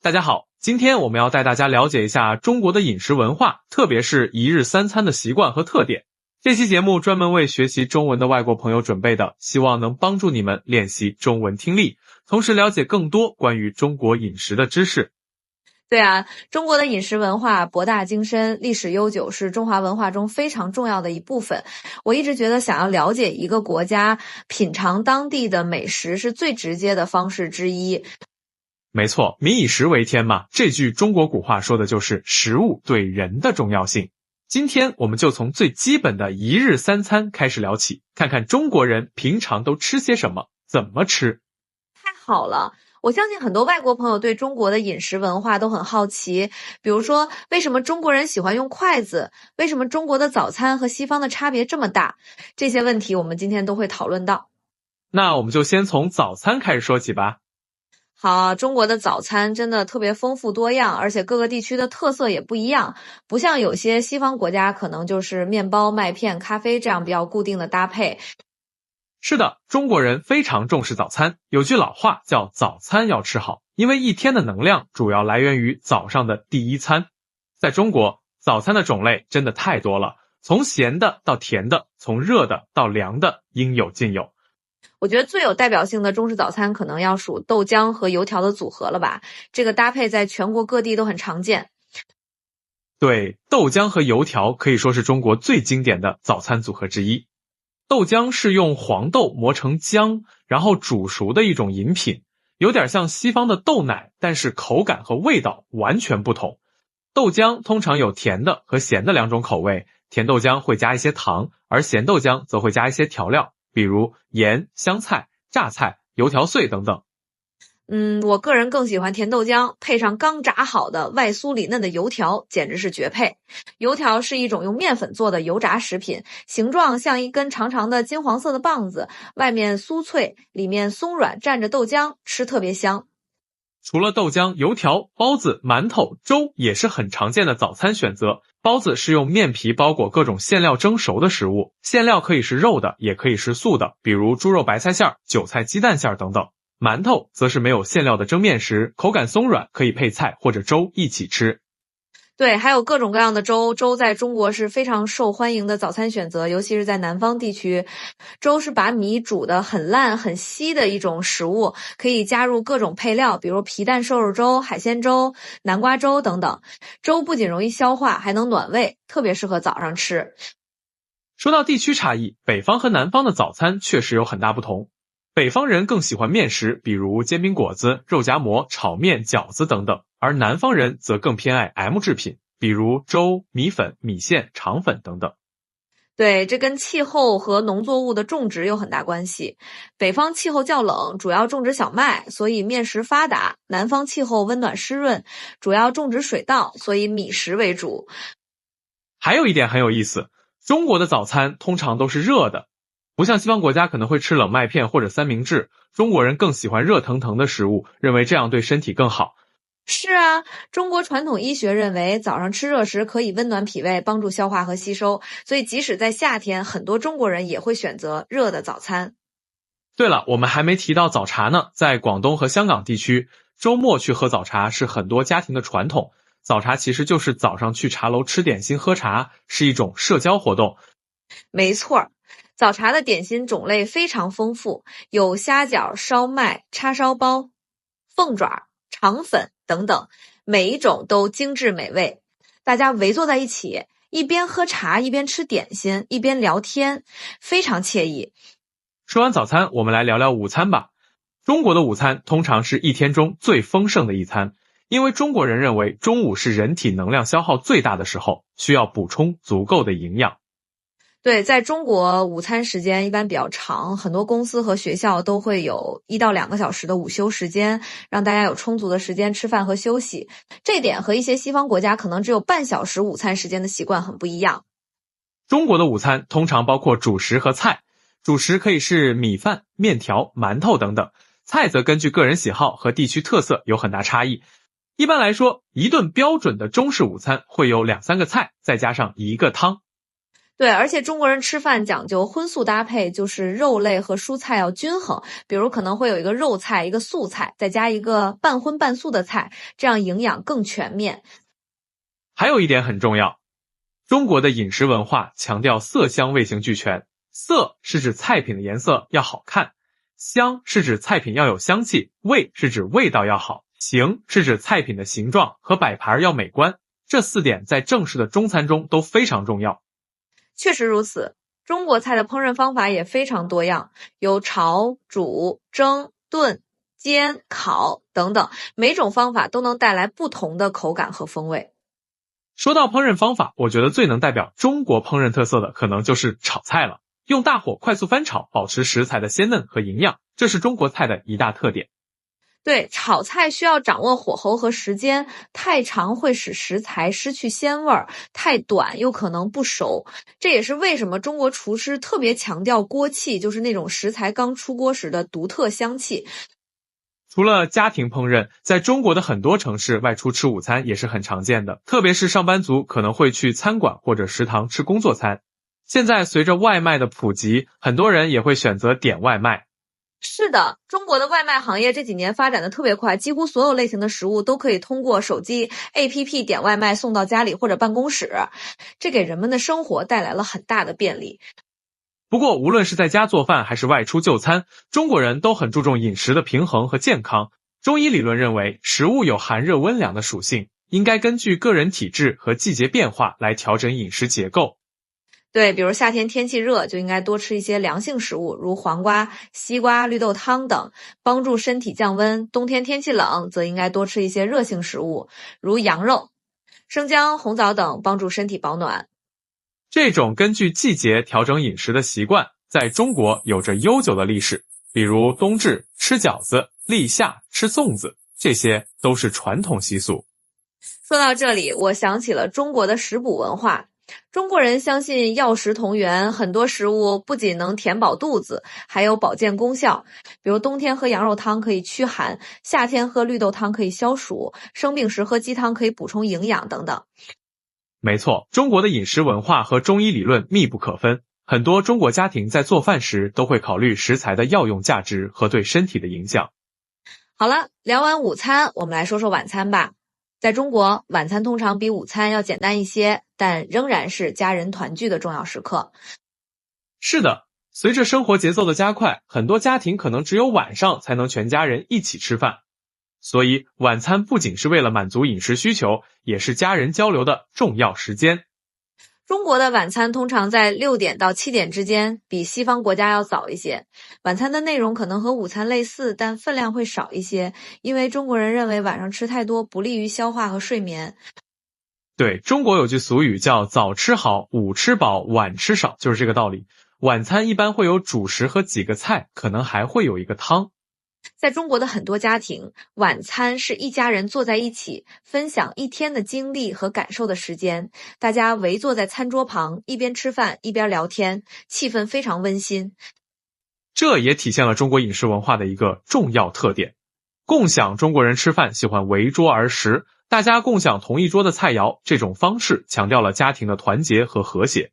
大家好，今天我们要带大家了解一下中国的饮食文化，特别是一日三餐的习惯和特点。这期节目专门为学习中文的外国朋友准备的，希望能帮助你们练习中文听力，同时了解更多关于中国饮食的知识。对啊，中国的饮食文化博大精深，历史悠久，是中华文化中非常重要的一部分。我一直觉得想要了解一个国家，品尝当地的美食是最直接的方式之一。没错，民以食为天嘛，这句中国古话说的就是食物对人的重要性。今天我们就从最基本的一日三餐开始聊起，看看中国人平常都吃些什么，怎么吃。太好了。我相信很多外国朋友对中国的饮食文化都很好奇，比如说为什么中国人喜欢用筷子，为什么中国的早餐和西方的差别这么大，这些问题我们今天都会讨论到。那我们就先从早餐开始说起吧。好，中国的早餐真的特别丰富多样，而且各个地区的特色也不一样，不像有些西方国家可能就是面包、麦片、咖啡这样比较固定的搭配。是的，中国人非常重视早餐，有句老话叫早餐要吃好，因为一天的能量主要来源于早上的第一餐。在中国，早餐的种类真的太多了，从咸的到甜的，从热的到凉的，应有尽有。我觉得最有代表性的中式早餐可能要数豆浆和油条的组合了吧，这个搭配在全国各地都很常见。对，豆浆和油条可以说是中国最经典的早餐组合之一。豆浆是用黄豆磨成浆，然后煮熟的一种饮品，有点像西方的豆奶，但是口感和味道完全不同。豆浆通常有甜的和咸的两种口味，甜豆浆会加一些糖，而咸豆浆则会加一些调料，比如盐、香菜、榨菜、油条碎等等。我个人更喜欢甜豆浆，配上刚炸好的外酥里嫩的油条，简直是绝配。油条是一种用面粉做的油炸食品，形状像一根长长的金黄色的棒子，外面酥脆，里面松软，蘸着豆浆，吃特别香。除了豆浆，油条、包子、馒头、粥也是很常见的早餐选择。包子是用面皮包裹各种馅料蒸熟的食物，馅料可以是肉的，也可以是素的，比如猪肉白菜馅、韭菜鸡蛋馅等等。馒头则是没有馅料的蒸面食，口感松软，可以配菜或者粥一起吃。对，还有各种各样的粥，粥在中国是非常受欢迎的早餐选择，尤其是在南方地区。粥是把米煮得很烂很稀的一种食物，可以加入各种配料，比如皮蛋瘦肉粥、海鲜粥、南瓜粥等等。粥不仅容易消化，还能暖胃，特别适合早上吃。说到地区差异，北方和南方的早餐确实有很大不同。北方人更喜欢面食，比如煎饼果子、肉夹馍、炒面、饺子等等，而南方人则更偏爱 M 制品，比如粥、米粉、米线、肠粉等等。对，这跟气候和农作物的种植有很大关系。北方气候较冷，主要种植小麦，所以面食发达；南方气候温暖湿润，主要种植水稻，所以米食为主。还有一点很有意思，中国的早餐通常都是热的，不像西方国家可能会吃冷麦片或者三明治，中国人更喜欢热腾腾的食物，认为这样对身体更好。是啊，中国传统医学认为早上吃热食可以温暖脾胃，帮助消化和吸收，所以即使在夏天，很多中国人也会选择热的早餐。对了，我们还没提到早茶呢，在广东和香港地区，周末去喝早茶是很多家庭的传统。早茶其实就是早上去茶楼吃点心喝茶，是一种社交活动。没错，早茶的点心种类非常丰富，有虾饺、烧麦、叉烧包、凤爪、肠粉等等，每一种都精致美味。大家围坐在一起，一边喝茶，一边吃点心，一边聊天，非常惬意。说完早餐，我们来聊聊午餐吧。中国的午餐通常是一天中最丰盛的一餐，因为中国人认为中午是人体能量消耗最大的时候，需要补充足够的营养。对，在中国午餐时间一般比较长，很多公司和学校都会有1到2个小时的午休时间，让大家有充足的时间吃饭和休息。这点和一些西方国家可能只有半小时午餐时间的习惯很不一样。中国的午餐通常包括主食和菜，主食可以是米饭、面条、馒头等等，菜则根据个人喜好和地区特色有很大差异。一般来说，一顿标准的中式午餐会有2、3个菜，再加上1个汤。对，而且中国人吃饭讲究荤素搭配，就是肉类和蔬菜要均衡，比如可能会有一个肉菜，一个素菜，再加一个半荤半素的菜，这样营养更全面。还有一点很重要，中国的饮食文化强调色香味形俱全，色是指菜品的颜色要好看，香是指菜品要有香气，味是指味道要好，形是指菜品的形状和摆盘要美观。这4点在正式的中餐中都非常重要。确实如此，中国菜的烹饪方法也非常多样，有炒、煮、蒸、炖、煎、烤等等，每种方法都能带来不同的口感和风味。说到烹饪方法，我觉得最能代表中国烹饪特色的可能就是炒菜了，用大火快速翻炒，保持食材的鲜嫩和营养，这是中国菜的一大特点。对，炒菜需要掌握火候和时间，太长会使食材失去鲜味儿，太短又可能不熟。这也是为什么中国厨师特别强调锅气，就是那种食材刚出锅时的独特香气。除了家庭烹饪，在中国的很多城市外出吃午餐也是很常见的，特别是上班族可能会去餐馆或者食堂吃工作餐。现在随着外卖的普及，很多人也会选择点外卖。是的，中国的外卖行业这几年发展的特别快，几乎所有类型的食物都可以通过手机 APP 点外卖送到家里或者办公室，这给人们的生活带来了很大的便利。不过无论是在家做饭还是外出就餐，中国人都很注重饮食的平衡和健康。中医理论认为，食物有寒热温凉的属性，应该根据个人体质和季节变化来调整饮食结构。对，比如夏天天气热，就应该多吃一些凉性食物，如黄瓜、西瓜、绿豆汤等，帮助身体降温。冬天天气冷，则应该多吃一些热性食物，如羊肉、生姜、红枣等，帮助身体保暖。这种根据季节调整饮食的习惯，在中国有着悠久的历史，比如冬至吃饺子，立夏吃粽子，这些都是传统习俗。说到这里，我想起了中国的食补文化。中国人相信药食同源，很多食物不仅能填饱肚子，还有保健功效。比如冬天喝羊肉汤可以驱寒，夏天喝绿豆汤可以消暑，生病时喝鸡汤可以补充营养等等。没错，中国的饮食文化和中医理论密不可分。很多中国家庭在做饭时都会考虑食材的药用价值和对身体的影响。好了，聊完午餐，我们来说说晚餐吧。在中国，晚餐通常比午餐要简单一些，但仍然是家人团聚的重要时刻。是的，随着生活节奏的加快，很多家庭可能只有晚上才能全家人一起吃饭。所以晚餐不仅是为了满足饮食需求，也是家人交流的重要时间。中国的晚餐通常在6点到7点之间，比西方国家要早一些。晚餐的内容可能和午餐类似，但分量会少一些，因为中国人认为晚上吃太多不利于消化和睡眠。对，中国有句俗语叫早吃好，午吃饱，晚吃少，就是这个道理。晚餐一般会有主食和几个菜，可能还会有一个汤。在中国的很多家庭，晚餐是一家人坐在一起，分享一天的经历和感受的时间。大家围坐在餐桌旁，一边吃饭一边聊天，气氛非常温馨。这也体现了中国饮食文化的一个重要特点。共享中国人吃饭喜欢围桌而食，大家共享同一桌的菜肴，这种方式强调了家庭的团结和和谐。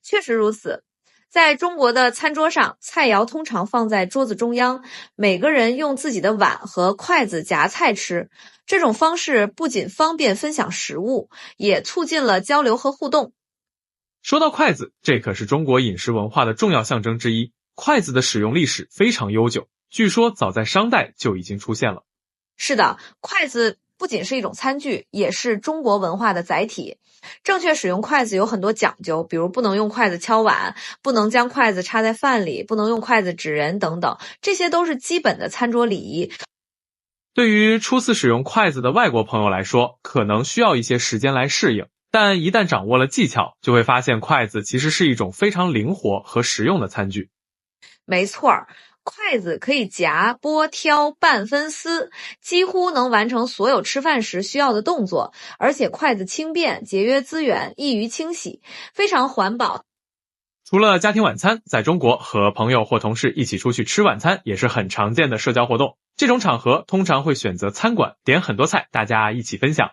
确实如此。在中国的餐桌上，菜肴通常放在桌子中央，每个人用自己的碗和筷子夹菜吃。这种方式不仅方便分享食物，也促进了交流和互动。说到筷子，这可是中国饮食文化的重要象征之一。筷子的使用历史非常悠久，据说早在商代就已经出现了。是的，筷子不仅是一种餐具，也是中国文化的载体。正确使用筷子有很多讲究，比如不能用筷子敲碗，不能将筷子插在饭里，不能用筷子指人等等，这些都是基本的餐桌礼仪。对于初次使用筷子的外国朋友来说，可能需要一些时间来适应，但一旦掌握了技巧，就会发现筷子其实是一种非常灵活和实用的餐具。没错儿，筷子可以夹、拨、挑、拌、分、撕，几乎能完成所有吃饭时需要的动作，而且筷子轻便、节约资源、易于清洗，非常环保。除了家庭晚餐，在中国和朋友或同事一起出去吃晚餐也是很常见的社交活动。这种场合通常会选择餐馆，点很多菜，大家一起分享。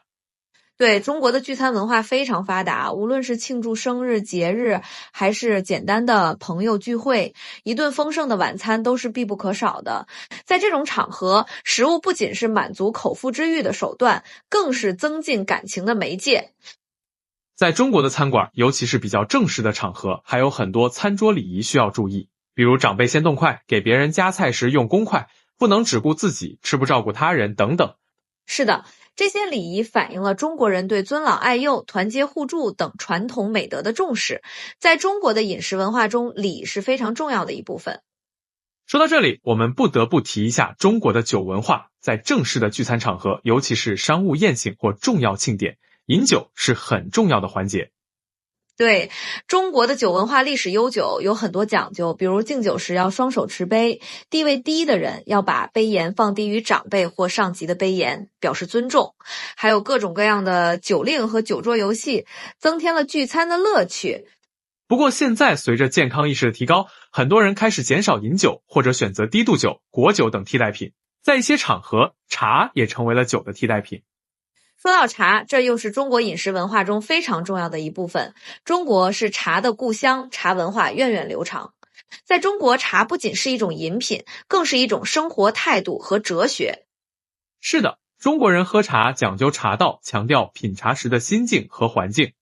对，中国的聚餐文化非常发达，无论是庆祝生日、节日，还是简单的朋友聚会，一顿丰盛的晚餐都是必不可少的。在这种场合，食物不仅是满足口腹之欲的手段，更是增进感情的媒介。在中国的餐馆，尤其是比较正式的场合，还有很多餐桌礼仪需要注意，比如长辈先动筷，给别人夹菜时用公筷，不能只顾自己，吃不照顾他人等等。是的，这些礼仪反映了中国人对尊老爱幼、团结互助等传统美德的重视。在中国的饮食文化中，礼是非常重要的一部分。说到这里，我们不得不提一下中国的酒文化。在正式的聚餐场合，尤其是商务宴请或重要庆典，饮酒是很重要的环节。对，中国的酒文化历史悠久，有很多讲究，比如敬酒时要双手持杯，地位低的人要把杯沿放低于长辈或上级的杯沿，表示尊重。还有各种各样的酒令和酒桌游戏，增添了聚餐的乐趣。不过现在随着健康意识的提高，很多人开始减少饮酒，或者选择低度酒、果酒等替代品。在一些场合，茶也成为了酒的替代品。说到茶，这又是中国饮食文化中非常重要的一部分。中国是茶的故乡，茶文化源远流长。在中国，茶不仅是一种饮品，更是一种生活态度和哲学。是的，中国人喝茶讲究茶道，强调品茶时的心境和环境。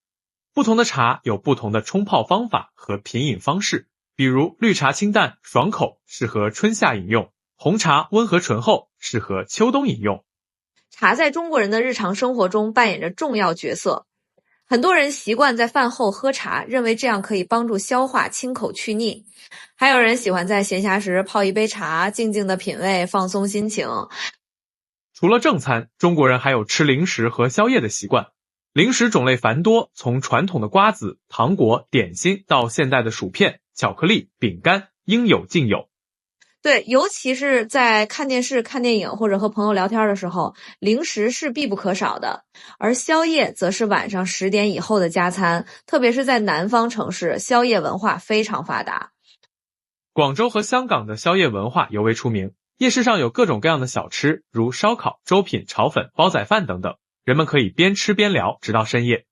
不同的茶有不同的冲泡方法和品饮方式，比如绿茶清淡爽口，适合春夏饮用；红茶温和醇厚，适合秋冬饮用。茶在中国人的日常生活中扮演着重要角色。很多人习惯在饭后喝茶，认为这样可以帮助消化、清口去腻。还有人喜欢在闲暇时泡一杯茶，静静的品味，放松心情。除了正餐，中国人还有吃零食和宵夜的习惯。零食种类繁多，从传统的瓜子、糖果、点心到现代的薯片、巧克力、饼干，应有尽有。对，尤其是在看电视、看电影或者和朋友聊天的时候，零食是必不可少的。而宵夜则是晚上10点以后的加餐，特别是在南方城市，宵夜文化非常发达。广州和香港的宵夜文化尤为出名，夜市上有各种各样的小吃，如烧烤、粥品、炒粉、煲仔饭等等，人们可以边吃边聊，直到深夜。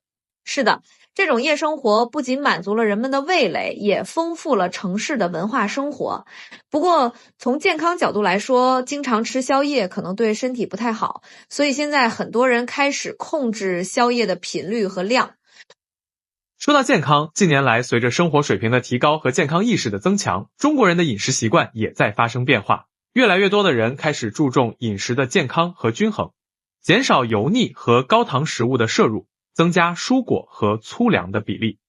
是的，这种夜生活不仅满足了人们的味蕾，也丰富了城市的文化生活。不过，从健康角度来说，经常吃宵夜可能对身体不太好，所以现在很多人开始控制宵夜的频率和量。说到健康，近年来随着生活水平的提高和健康意识的增强，中国人的饮食习惯也在发生变化。越来越多的人开始注重饮食的健康和均衡，减少油腻和高糖食物的摄入，增加蔬果和粗粮的比例。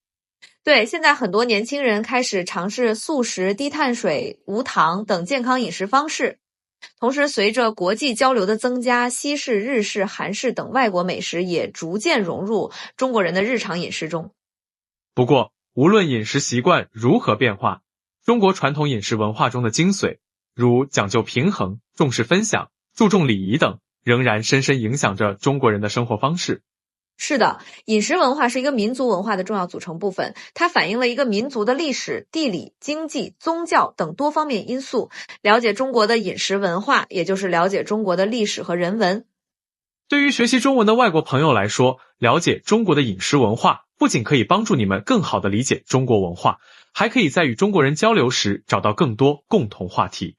对，现在很多年轻人开始尝试素食、低碳水、无糖等健康饮食方式。同时，随着国际交流的增加，西式、日式、韩式等外国美食也逐渐融入中国人的日常饮食中。不过，无论饮食习惯如何变化，中国传统饮食文化中的精髓，如讲究平衡、重视分享、注重礼仪等，仍然深深影响着中国人的生活方式。是的，饮食文化是一个民族文化的重要组成部分，它反映了一个民族的历史、地理、经济、宗教等多方面因素。了解中国的饮食文化，也就是了解中国的历史和人文。对于学习中文的外国朋友来说，了解中国的饮食文化，不仅可以帮助你们更好地理解中国文化，还可以在与中国人交流时找到更多共同话题。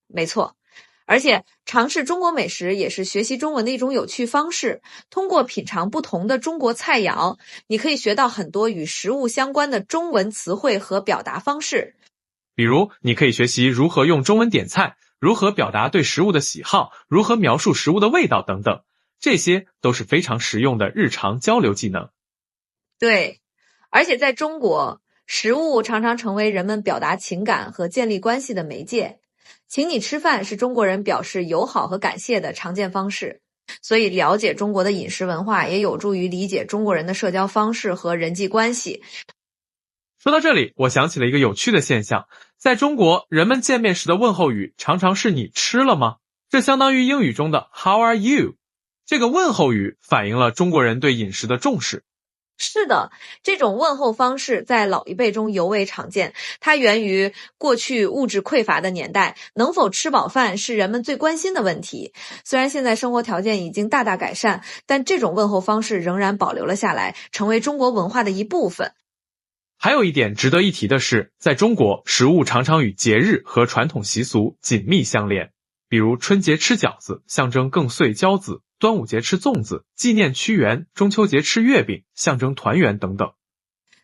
没错。而且尝试中国美食也是学习中文的一种有趣方式。通过品尝不同的中国菜肴，你可以学到很多与食物相关的中文词汇和表达方式。比如，你可以学习如何用中文点菜，如何表达对食物的喜好，如何描述食物的味道等等，这些都是非常实用的日常交流技能。对，而且在中国，食物常常成为人们表达情感和建立关系的媒介。请你吃饭是中国人表示友好和感谢的常见方式，所以了解中国的饮食文化也有助于理解中国人的社交方式和人际关系。说到这里，我想起了一个有趣的现象，在中国，人们见面时的问候语常常是你吃了吗？这相当于英语中的 How are you？ 这个问候语反映了中国人对饮食的重视。是的，这种问候方式在老一辈中尤为常见，它源于过去物质匮乏的年代，能否吃饱饭是人们最关心的问题。虽然现在生活条件已经大大改善，但这种问候方式仍然保留了下来，成为中国文化的一部分。还有一点值得一提的是，在中国，食物常常与节日和传统习俗紧密相连。比如春节吃饺子，象征更岁交子；端午节吃粽子，纪念屈原；中秋节吃月饼，象征团圆等等。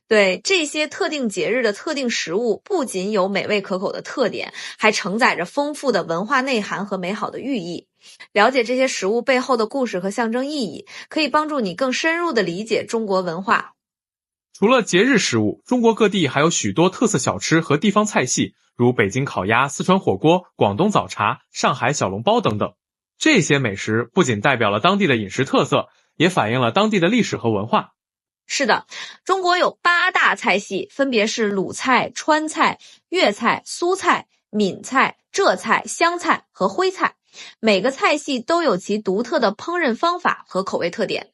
对，这些特定节日的特定食物，不仅有美味可口的特点，还承载着丰富的文化内涵和美好的寓意。了解这些食物背后的故事和象征意义，可以帮助你更深入地理解中国文化。除了节日食物，中国各地还有许多特色小吃和地方菜系，如北京烤鸭、四川火锅、广东早茶、上海小笼包等等。这些美食不仅代表了当地的饮食特色，也反映了当地的历史和文化。是的，中国有8大菜系，分别是鲁菜、川菜、粤菜、苏菜、闽菜、浙菜、湘菜和徽菜。每个菜系都有其独特的烹饪方法和口味特点。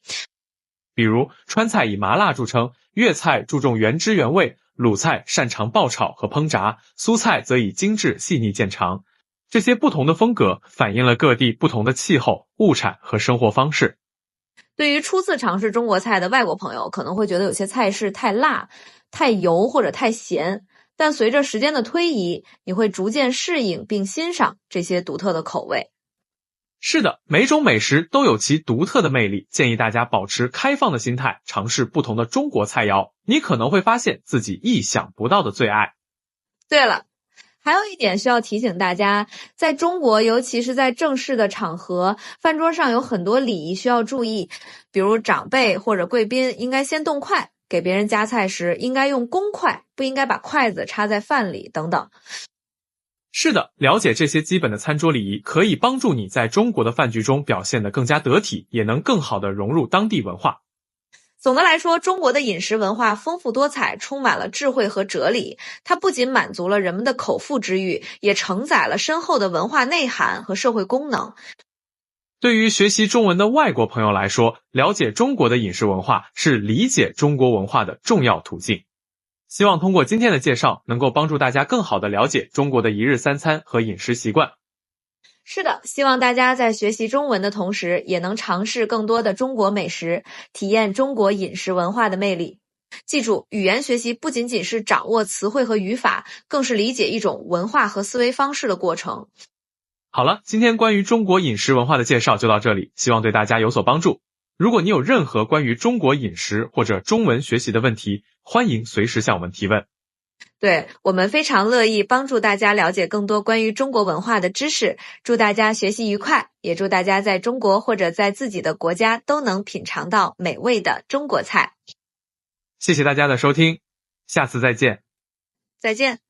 比如川菜以麻辣著称，粤菜注重原汁原味，鲁菜擅长爆炒和烹炸，苏菜则以精致细腻见长。这些不同的风格反映了各地不同的气候、物产和生活方式。对于初次尝试中国菜的外国朋友，可能会觉得有些菜式太辣、太油或者太咸，但随着时间的推移，你会逐渐适应并欣赏这些独特的口味。是的，每种美食都有其独特的魅力，建议大家保持开放的心态，尝试不同的中国菜肴，你可能会发现自己意想不到的最爱。对了，还有一点需要提醒大家，在中国，尤其是在正式的场合，饭桌上有很多礼仪需要注意，比如长辈或者贵宾应该先动筷，给别人夹菜时应该用公筷，不应该把筷子插在饭里等等。是的，了解这些基本的餐桌礼仪，可以帮助你在中国的饭局中表现得更加得体，也能更好地融入当地文化。总的来说，中国的饮食文化丰富多彩，充满了智慧和哲理。它不仅满足了人们的口腹之欲，也承载了深厚的文化内涵和社会功能。对于学习中文的外国朋友来说，了解中国的饮食文化是理解中国文化的重要途径。希望通过今天的介绍，能够帮助大家更好地了解中国的一日三餐和饮食习惯。是的，希望大家在学习中文的同时，也能尝试更多的中国美食，体验中国饮食文化的魅力。记住，语言学习不仅仅是掌握词汇和语法，更是理解一种文化和思维方式的过程。好了，今天关于中国饮食文化的介绍就到这里，希望对大家有所帮助。如果你有任何关于中国饮食或者中文学习的问题，欢迎随时向我们提问。对，我们非常乐意帮助大家了解更多关于中国文化的知识。祝大家学习愉快，也祝大家在中国或者在自己的国家都能品尝到美味的中国菜。谢谢大家的收听，下次再见。再见。